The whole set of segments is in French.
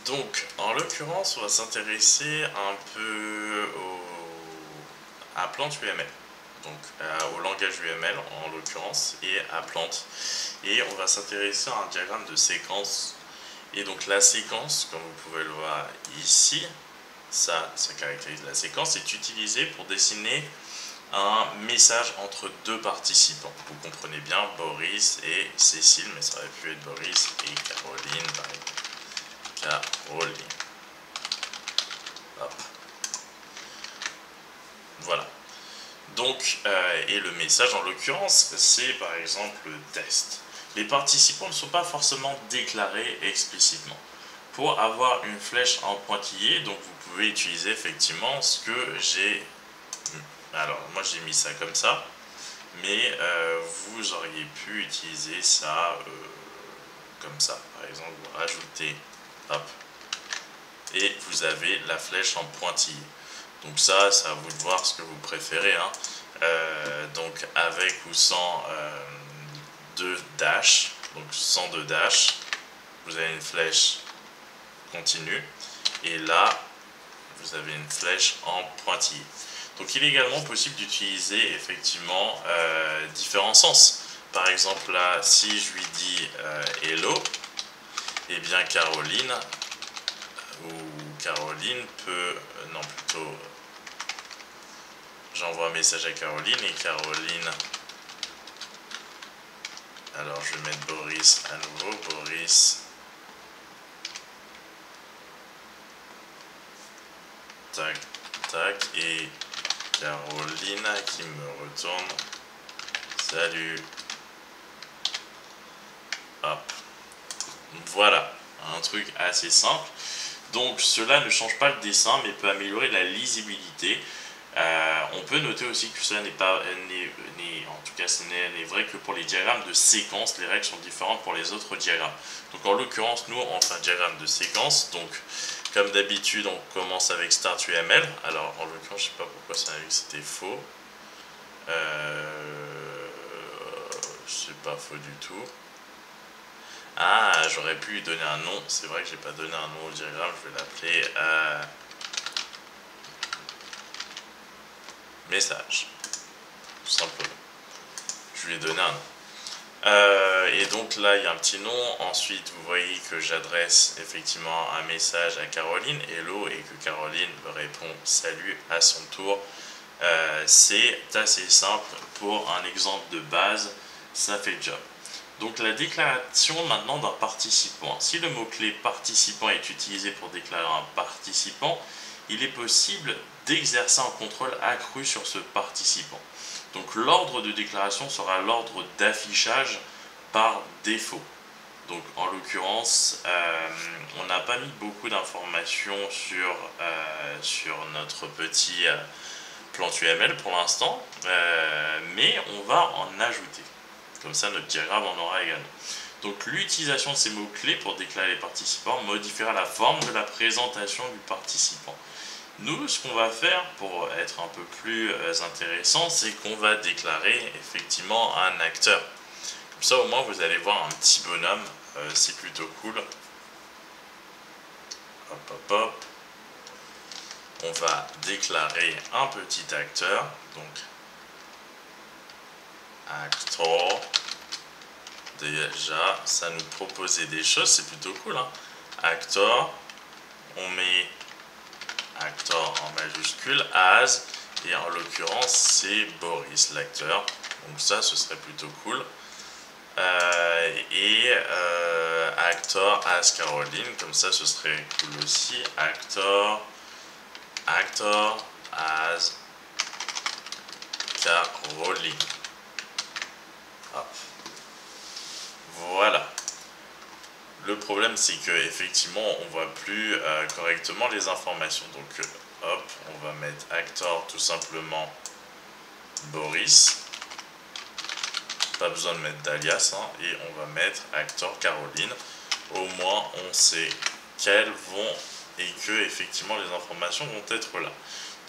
Donc, en l'occurrence, on va s'intéresser un peu à Plante UML. Donc, au langage UML en l'occurrence, et à Plante. Et on va s'intéresser à un diagramme de séquence. Et donc, la séquence, comme vous pouvez le voir ici, ça caractérise la séquence, est utilisée pour dessiner un message entre deux participants. Vous comprenez bien, Boris et Cécile, mais ça aurait pu être Boris et Caroline, par exemple. Caroline. Hop. Voilà. Donc, et le message en l'occurrence, c'est par exemple le test. Les participants ne sont pas forcément déclarés explicitement. Pour avoir une flèche en pointillé, donc vous pouvez utiliser effectivement ce que j'ai. Alors, moi j'ai mis ça comme ça, mais vous auriez pu utiliser ça comme ça. Par exemple, vous rajoutez, hop, et vous avez la flèche en pointillé. Donc ça, c'est à vous de voir ce que vous préférez. Hein. Donc avec ou sans deux dash, donc sans deux dash, vous avez une flèche continue. Et là, vous avez une flèche en pointillé. Donc il est également possible d'utiliser effectivement différents sens. Par exemple là, si je lui dis hello, et eh bien Caroline, ou Caroline peut, non plutôt, j'envoie un message à Caroline et Caroline, alors je vais mettre Boris à nouveau, Boris, tac, tac, et Caroline qui me retourne, salut, hop, voilà, un truc assez simple. Donc cela ne change pas le dessin mais peut améliorer la lisibilité. On peut noter aussi que cela n'est pas, en tout cas ce n'est vrai que pour les diagrammes de séquence, les règles sont différentes pour les autres diagrammes. Donc en l'occurrence nous on fait un diagramme de séquence, donc comme d'habitude on commence avec Start UML. Alors en l'occurrence je sais pas pourquoi ça m'a dit que c'était faux. C'est pas faux du tout. Ah, j'aurais pu lui donner un nom. C'est vrai que j'ai pas donné un nom au diagramme. Je vais l'appeler message. Tout simplement. Je lui ai donné un nom. Et donc là, il y a un petit nom. Ensuite, vous voyez que j'adresse effectivement un message à Caroline, hello, et que Caroline me répond salut à son tour. C'est assez simple. Pour un exemple de base, ça fait le job. Donc la déclaration maintenant d'un participant. Si le mot-clé participant est utilisé pour déclarer un participant, il est possible d'exercer un contrôle accru sur ce participant. Donc l'ordre de déclaration sera l'ordre d'affichage par défaut. Donc en l'occurrence, on n'a pas mis beaucoup d'informations sur notre petit plan UML pour l'instant, mais on va en ajouter. Comme ça, notre diagramme en aura également. Donc l'utilisation de ces mots-clés pour déclarer les participants modifiera la forme de la présentation du participant. Nous, ce qu'on va faire pour être un peu plus intéressant, c'est qu'on va déclarer effectivement un acteur. Comme ça, au moins, vous allez voir un petit bonhomme. C'est plutôt cool. Hop, hop, hop. On va déclarer un petit acteur. Donc, actor. Déjà, ça nous proposait des choses, c'est plutôt cool. Hein. Actor, on met actor en majuscule, as, et en l'occurrence, c'est Boris, l'acteur. Donc ça, ce serait plutôt cool. Actor as Caroline, comme ça, ce serait cool aussi. Actor as Caroline. Hop. Voilà. Le problème, c'est que effectivement, on voit plus correctement les informations. Donc, hop, on va mettre actor tout simplement Boris. Pas besoin de mettre d'alias, hein, et on va mettre actor Caroline. Au moins, on sait quelles vont et que effectivement les informations vont être là.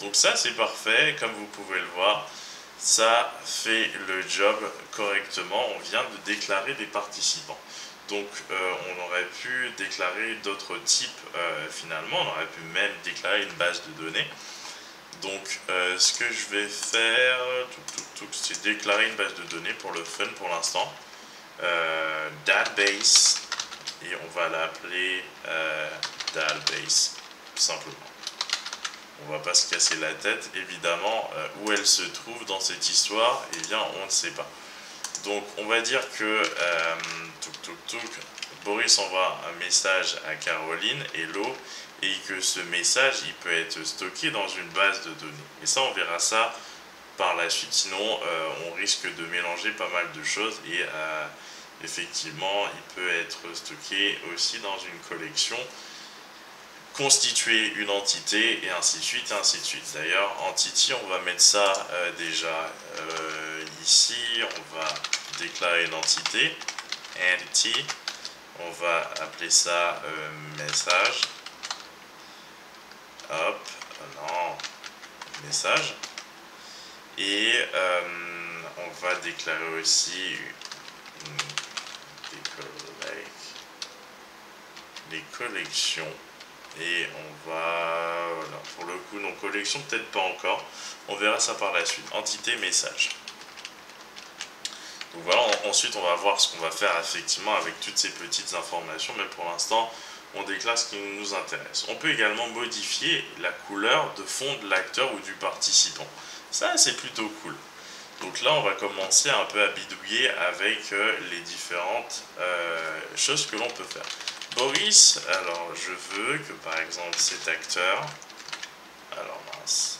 Donc ça, c'est parfait. Comme vous pouvez le voir, ça fait le job correctement. On vient de déclarer des participants. Donc on aurait pu déclarer d'autres types finalement, on aurait pu même déclarer une base de données. Donc ce que je vais faire, c'est déclarer une base de données pour le fun pour l'instant. Database, et on va l'appeler database, tout simplement. On va pas se casser la tête, évidemment, où elle se trouve dans cette histoire, eh bien on ne sait pas. Donc on va dire que Boris envoie un message à Caroline, hello, et que ce message il peut être stocké dans une base de données. Et ça on verra ça par la suite, sinon on risque de mélanger pas mal de choses et effectivement il peut être stocké aussi dans une collection, constituer une entité et ainsi de suite et ainsi de suite. D'ailleurs entity on va mettre ça déjà ici, on va déclarer une entité, entity, on va appeler ça message, hop, non, message, et on va déclarer aussi les collections, et on va, voilà, pour le coup, non, collection peut-être pas encore, on verra ça par la suite, entité message. Donc voilà, ensuite on va voir ce qu'on va faire effectivement avec toutes ces petites informations, mais pour l'instant on déclare ce qui nous intéresse. On peut également modifier la couleur de fond de l'acteur ou du participant. Ça c'est plutôt cool. Donc là on va commencer un peu à bidouiller avec les différentes choses que l'on peut faire. Boris, alors je veux que par exemple cet acteur, alors mince,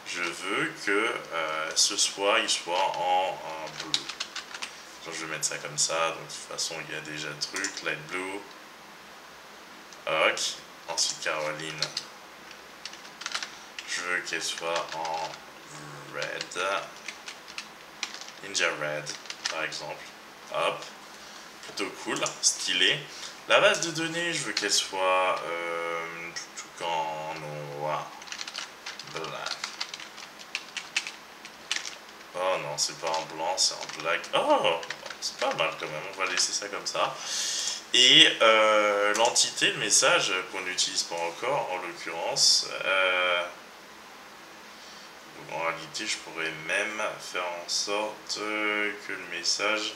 je veux que ce soit, il soit en bleu. Donc, je vais mettre ça comme ça, donc de toute façon il y a déjà le truc, light blue, ok, ensuite Caroline, je veux qu'elle soit en red, ninja red par exemple, hop, plutôt cool, stylé. La base de données, je veux qu'elle soit tout en noir, black. Oh non, c'est pas en blanc, c'est en black. Oh, c'est pas mal quand même, on va laisser ça comme ça. Et l'entité, le message qu'on n'utilise pas encore, en l'occurrence, en réalité, je pourrais même faire en sorte que le message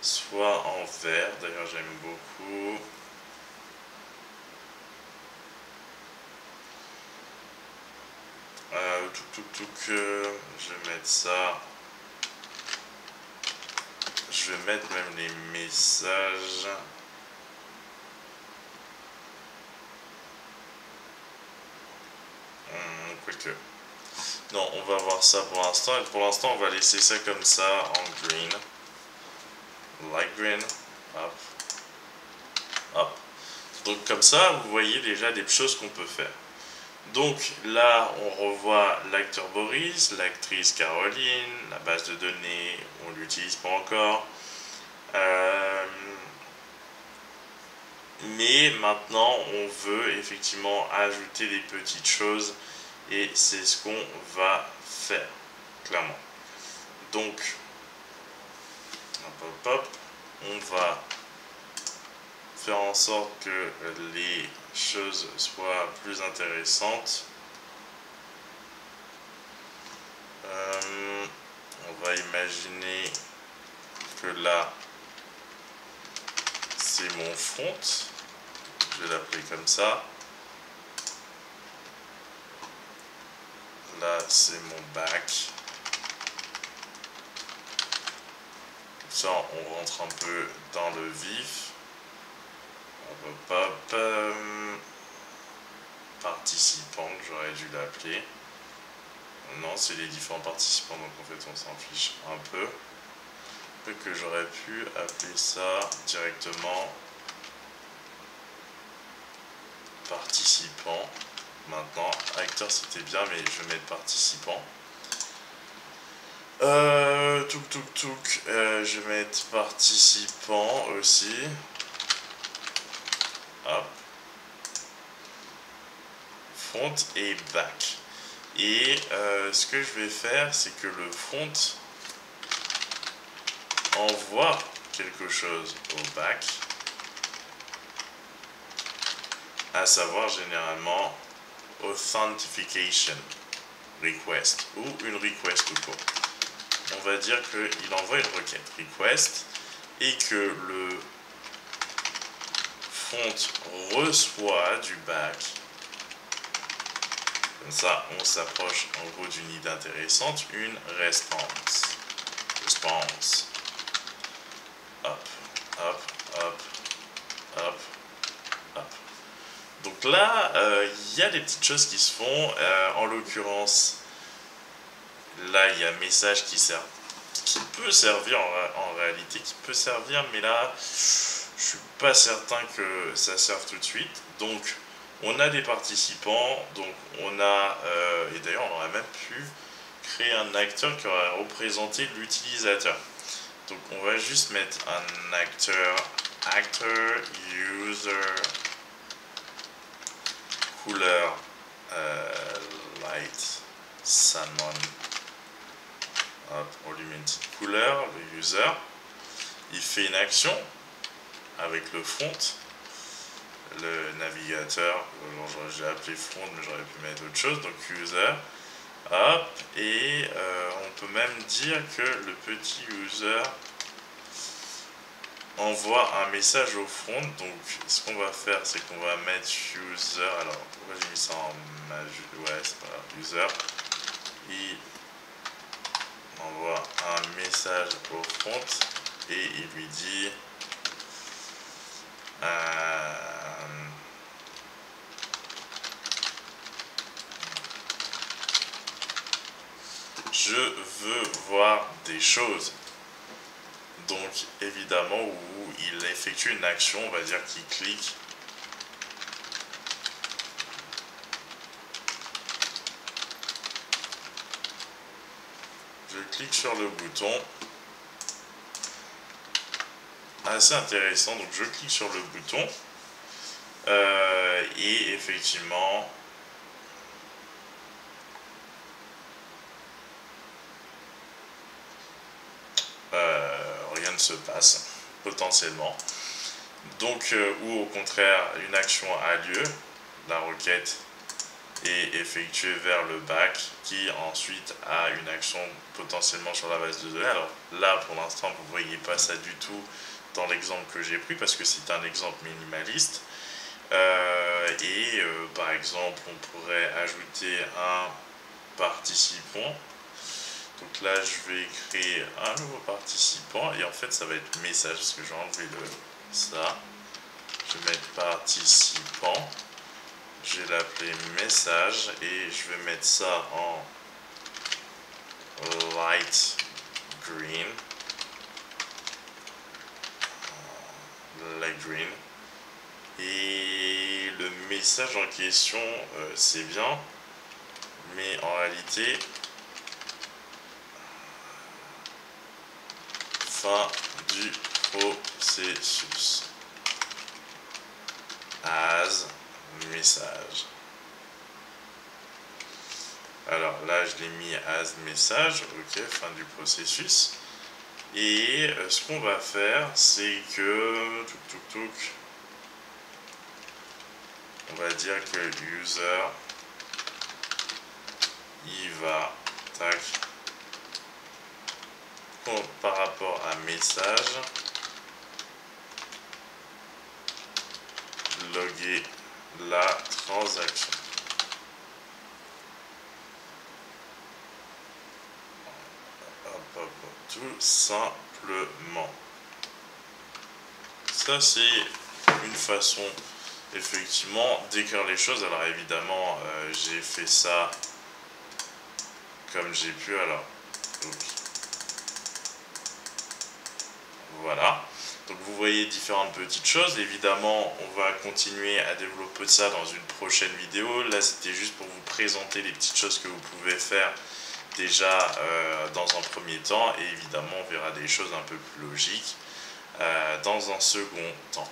soit en vert. D'ailleurs, j'aime beaucoup. Je vais mettre ça. Je vais mettre même les messages. Quoique. Non, on va voir ça pour l'instant. Et pour l'instant, on va laisser ça comme ça en green. Light green. Hop. Hop. Donc comme ça, vous voyez déjà des choses qu'on peut faire. Donc là, on revoit l'acteur Boris, l'actrice Caroline, la base de données, on ne l'utilise pas encore. Mais maintenant, on veut effectivement ajouter des petites choses et c'est ce qu'on va faire, clairement. Donc, hop, hop, hop, on va faire en sorte que les choses soient plus intéressantes. On va imaginer que là c'est mon front, je vais l'appeler comme ça. Là c'est mon back. Ça on rentre un peu dans le vif. Hop, hop, participant, que j'aurais dû l'appeler. Non, c'est les différents participants, donc en fait on s'en fiche un peu. Que j'aurais pu appeler ça directement participant. Maintenant, acteur c'était bien, mais je vais mettre participant. Je vais mettre participant aussi. Hop. Front et back. Et ce que je vais faire, c'est que le front envoie quelque chose au back. à savoir généralement authentication request ou une request tout court. On va dire qu'il envoie une requête request et que le front reçoit du back. Comme ça, on s'approche en gros d'une idée intéressante, une response. Response. Hop, hop, hop, hop, hop. Donc là, il y a des petites choses qui se font. En l'occurrence, là, il y a un message qui peut servir en réalité, qui peut servir, mais là, je suis pas certain que ça serve tout de suite. Donc, on a des participants, donc on a, et d'ailleurs, on aurait même pu créer un acteur qui aurait représenté l'utilisateur. Donc, on va juste mettre un acteur user couleur light salmon. Hop, on lui met une petite couleur, le user. Il fait une action avec le front, le navigateur. J'ai appelé front, mais j'aurais pu mettre autre chose. Donc user. Hop, et on peut même dire que le petit user envoie un message au front. Donc ce qu'on va faire, c'est qu'on va mettre user. Alors pourquoi j'ai mis ça en majuscule? Ouais, c'est pas grave. User. Il envoie un message au front et il lui dit je veux voir des choses. Donc évidemment où il effectue une action, on va dire qu'il clique. Je clique sur le bouton. Assez intéressant, donc je clique sur le bouton. Et effectivement, rien ne se passe potentiellement. Donc, ou au contraire, une action a lieu, la requête est effectuée vers le back qui ensuite a une action potentiellement sur la base de données. Alors là, pour l'instant, vous ne voyez pas ça du tout dans l'exemple que j'ai pris parce que c'est un exemple minimaliste. Par exemple, on pourrait ajouter un participant. Donc là, je vais créer un nouveau participant et en fait, ça va être message parce que je vais enlever ça. Je vais mettre participant. Je vais l'appeler message et je vais mettre ça en light green. Light green. Et le message en question, c'est bien, mais en réalité, fin du processus. As message. Alors là, je l'ai mis as message, ok, fin du processus. Et ce qu'on va faire, c'est que on va dire que user il va tac par rapport à message loguer la transaction. Tout simplement. Ça c'est une façon effectivement d'écrire les choses. Alors évidemment j'ai fait ça comme j'ai pu. Alors donc, voilà, donc vous voyez différentes petites choses. Évidemment on va continuer à développer ça dans une prochaine vidéo. Là c'était juste pour vous présenter les petites choses que vous pouvez faire déjà dans un premier temps, et évidemment on verra des choses un peu plus logiques dans un second temps.